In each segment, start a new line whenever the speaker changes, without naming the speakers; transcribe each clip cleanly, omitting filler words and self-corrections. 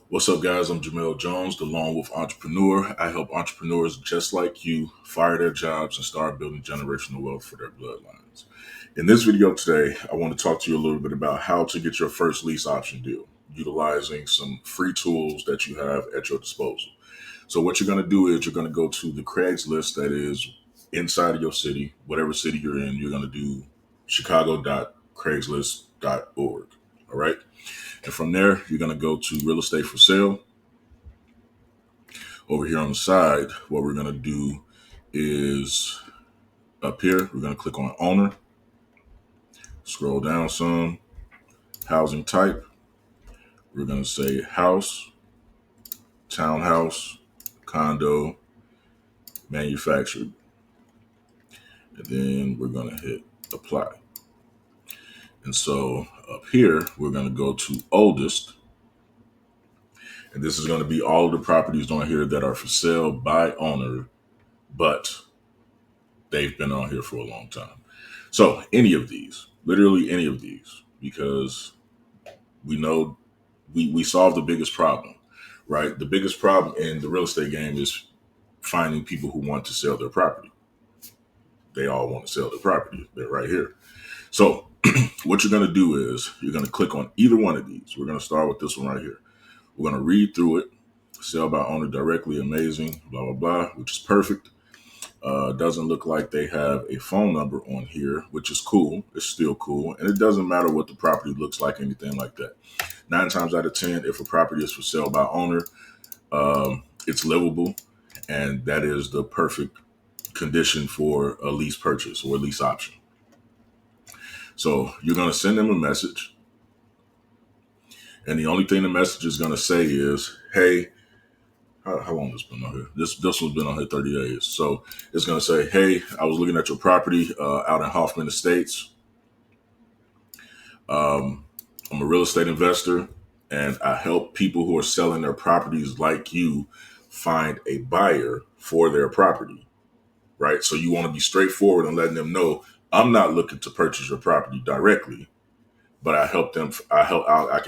What's up, guys? I'm Jamel Jones, the Lone Wolf Entrepreneur. I help entrepreneurs just like you fire their jobs and start building generational wealth for their bloodlines. In this video today, I want to talk to you a little bit about how to get your first lease option deal, utilizing some free tools that you have at your disposal. So what you're going to do is you're going to go to the Craigslist that is inside of your city, whatever city you're in. You're going to do chicago.craigslist.org. All right. And from there, you're going to go to real estate for sale. Over here on the side, what we're going to do is up here, we're going to click on owner, scroll down some, housing type. We're going to say house, townhouse, condo, manufactured. And then we're going to hit apply. And so up here, we're going to go to oldest. And this is going to be all of the properties on here that are for sale by owner, but they've been on here for a long time. So any of these, literally any of these, because we know we solve the biggest problem, right? The biggest problem in the real estate game is finding people who want to sell their property. They all want to sell their property. They're right here. So what you're going to do is you're going to click on either one of these. We're going to start with this one right here. We're going to read through it. Sell by owner directly, amazing, blah, blah, blah, which is perfect. Doesn't look like they have a phone number on here, which is cool. It's still cool. And it doesn't matter what the property looks like, anything like that. 9 times out of 10, if a property is for sale by owner, it's livable. And that is the perfect condition for a lease purchase or a lease option. So you're going to send them a message. And the only thing the message is going to say is, hey, how long has this been on here? This one's been on here 30 days. So it's going to say, hey, I was looking at your property out in Hoffman Estates. I'm a real estate investor, and I help people who are selling their properties like you find a buyer for their property, right? So you want to be straightforward and letting them know, I'm not looking to purchase your property directly, but I can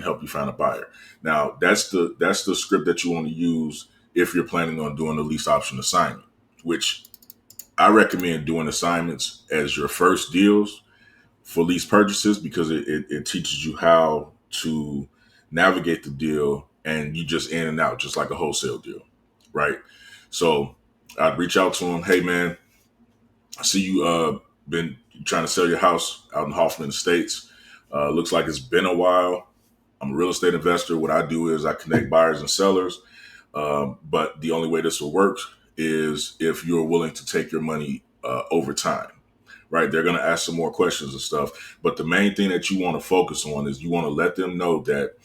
help you find a buyer. Now, that's the script that you want to use if you're planning on doing a lease option assignment, which I recommend doing assignments as your first deals for lease purchases because it teaches you how to navigate the deal and you just in and out, just like a wholesale deal, right? So I'd reach out to them. Hey, man, I see you been trying to sell your house out in Hoffman Estates. Looks like it's been a while. I'm a real estate investor. What I do is I connect buyers and sellers. But the only way this will work is if you're willing to take your money over time, right? They're going to ask some more questions and stuff. But the main thing that you want to focus on is you want to let them know that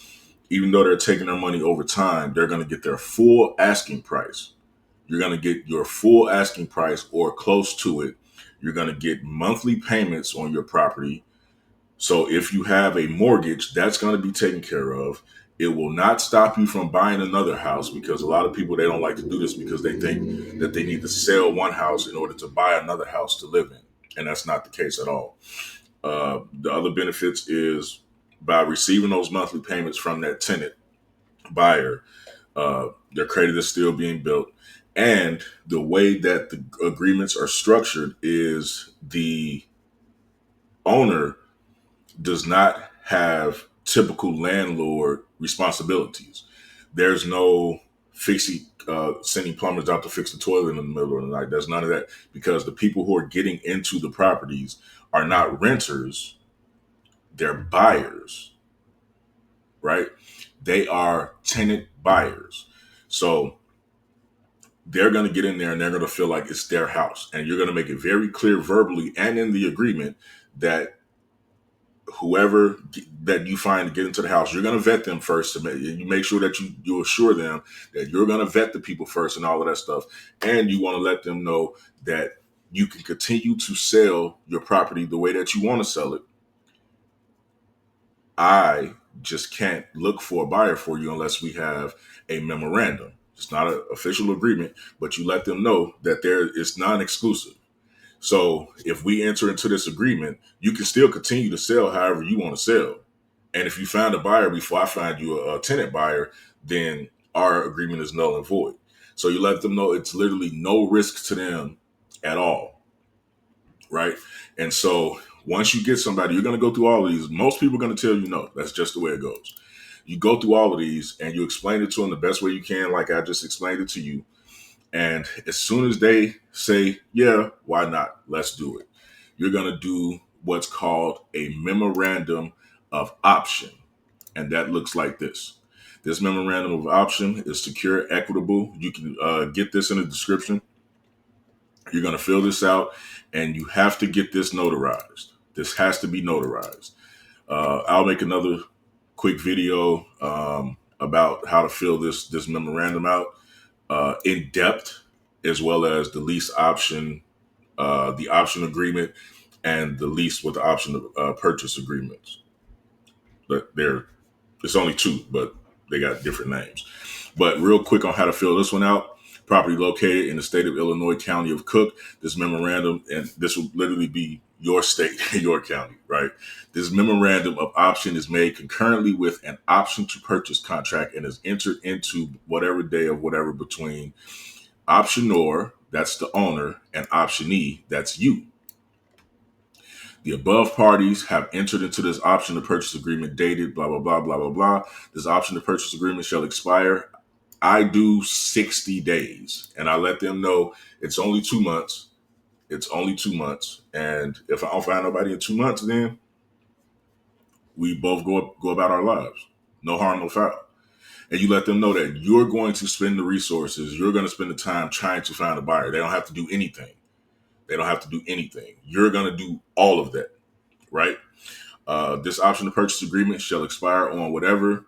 even though they're taking their money over time, they're going to get their full asking price. You're going to get your full asking price or close to it. You're going to get monthly payments on your property. So if you have a mortgage, that's going to be taken care of. It will not stop you from buying another house because a lot of people, they don't like to do this because they think that they need to sell one house in order to buy another house to live in. And that's not the case at all. The other benefits is by receiving those monthly payments from that tenant buyer, their credit is still being built. And the way that the agreements are structured is the owner does not have typical landlord responsibilities. There's no sending plumbers out to fix the toilet in the middle of the night. There's none of that because the people who are getting into the properties are not renters, they're buyers, right? They are tenant buyers. So they're going to get in there and they're going to feel like it's their house. And you're going to make it very clear verbally and in the agreement that whoever that you find to get into the house, you're going to vet them first. You make sure that you assure them that you're going to vet the people first and all of that stuff. And you want to let them know that you can continue to sell your property the way that you want to sell it. I just can't look for a buyer for you unless we have a memorandum. It's not an official agreement, but you let them know that it's non-exclusive. So if we enter into this agreement, you can still continue to sell however you want to sell. And if you find a buyer before I find you a tenant buyer, then our agreement is null and void. So you let them know it's literally no risk to them at all, right? And so once you get somebody, you're going to go through all of these. Most people are going to tell you no. That's just the way it goes. You go through all of these and you explain it to them the best way you can, like I just explained it to you. And as soon as they say, yeah, why not? Let's do it. You're going to do what's called a memorandum of option. And that looks like this. This memorandum of option is secure, equitable. You can get this in the description. You're going to fill this out and you have to get this notarized. This has to be notarized. I'll make another quick video about how to fill this memorandum out in depth, as well as the lease option, the option agreement, and the lease with the option of purchase agreements. But it's only two, but they got different names. But real quick on how to fill this one out. Property located in the state of Illinois, county of Cook. This memorandum, and this will literally be your state, your county, right? This memorandum of option is made concurrently with an option to purchase contract and is entered into whatever day of whatever between optionor, that's the owner, and optionee, that's you. The above parties have entered into this option to purchase agreement dated blah, blah, blah, blah, blah, blah. This option to purchase agreement shall expire. I do 60 days and I let them know it's only 2 months. It's only 2 months. And if I don't find nobody in 2 months, then we both go about our lives. No harm, no foul. And you let them know that you're going to spend the resources. You're going to spend the time trying to find a buyer. They don't have to do anything. They don't have to do anything. You're going to do all of that, right? This option to purchase agreement shall expire on whatever,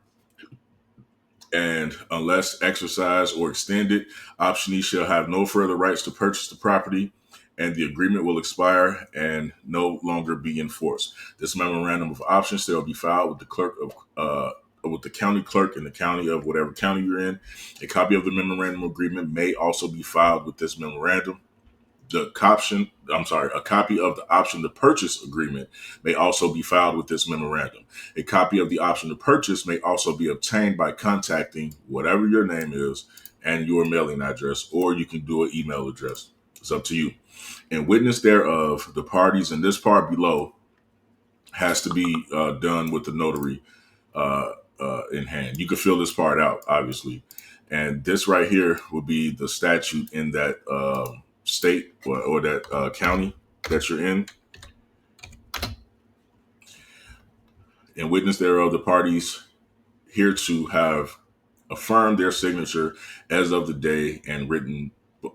and unless exercised or extended, optionee shall have no further rights to purchase the property, and the agreement will expire and no longer be enforced. This memorandum of option shall be filed with the clerk of with the county clerk in the county of whatever county you're in. A copy of the memorandum agreement may also be filed with this memorandum. A copy of the option to purchase agreement may also be filed with this memorandum. A copy of the option to purchase may also be obtained by contacting whatever your name is and your mailing address, or you can do an email address. It's up to you. In witness thereof, the parties in this part below has to be done with the notary in hand. You can fill this part out, obviously. And this right here will be the statute in that state or that county that you're in. In witness thereof, the parties hereto have affirmed their signature as of the day and written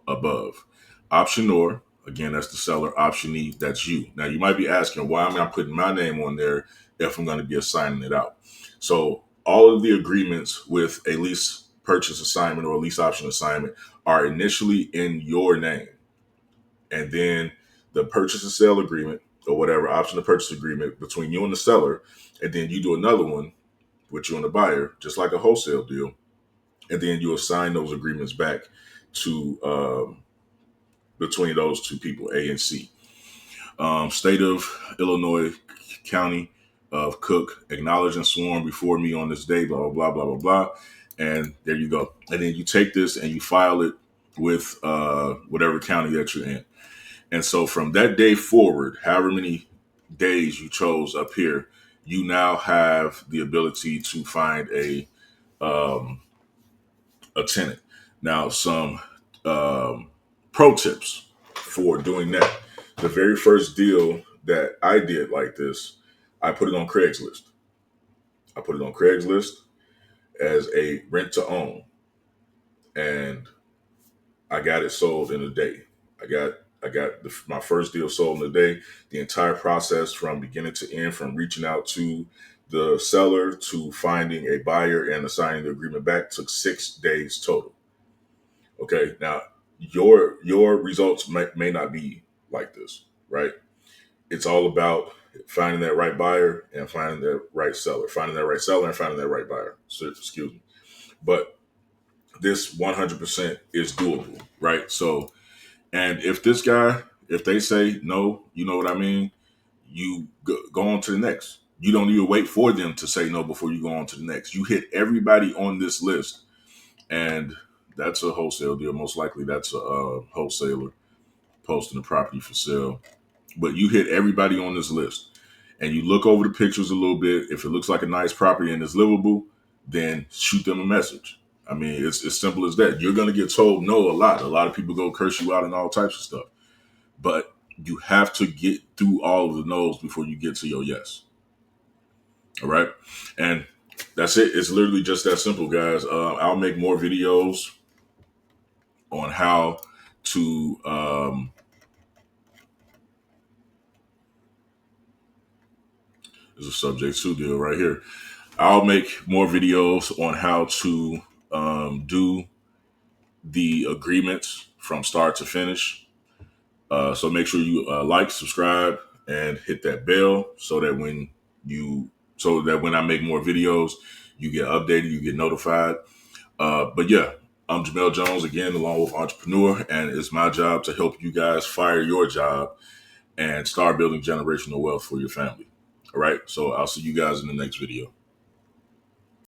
above. Optionor, again, that's the seller. Optionee, that's you. Now, you might be asking, why am I putting my name on there if I'm going to be assigning it out? So all of the agreements with a lease purchase assignment or a lease option assignment are initially in your name. And then the purchase and sale agreement or whatever, option to purchase agreement between you and the seller. And then you do another one with you and the buyer, just like a wholesale deal. And then you assign those agreements back to between those two people, A and C. State of Illinois, county of Cook, acknowledged and sworn before me on this day, blah, blah, blah, blah, blah, blah. And there you go. And then you take this and you file it with whatever county that you're in. And so from that day forward, however many days you chose up here, you now have the ability to find a tenant. Now, some pro tips for doing that. The very first deal that I did like this, I put it on Craigslist. I put it on Craigslist as a rent to own, and I got it sold in a day. I got my first deal sold in a day. The entire process from beginning to end, from reaching out to the seller to finding a buyer and assigning the agreement back, took 6 days total. Okay, now your results may not be like this, right? It's all about finding that right buyer and finding that right seller, finding that right seller and finding that right buyer. So, excuse me. But this 100% is doable, right? So, and if this guy, if they say no, you know what I mean, you go on to the next. You don't even wait for them to say no before you go on to the next. You hit everybody on this list, and that's a wholesale deal. Most likely, that's a wholesaler posting the property for sale. But you hit everybody on this list, and you look over the pictures a little bit. If it looks like a nice property and it's livable, then shoot them a message. I mean, it's as simple as that. You're going to get told no a lot. A lot of people go curse you out and all types of stuff. But you have to get through all of the no's before you get to your yes. All right. And that's it. It's literally just that simple, guys. I'll make more videos on how to there's a subject to deal right here. I'll make more videos on how to do the agreements from start to finish. So make sure you like, subscribe, and hit that bell so that when I make more videos, you get updated, you get notified. But yeah, I'm Jamel Jones again, along with Entrepreneur, and it's my job to help you guys fire your job and start building generational wealth for your family. All right. So I'll see you guys in the next video.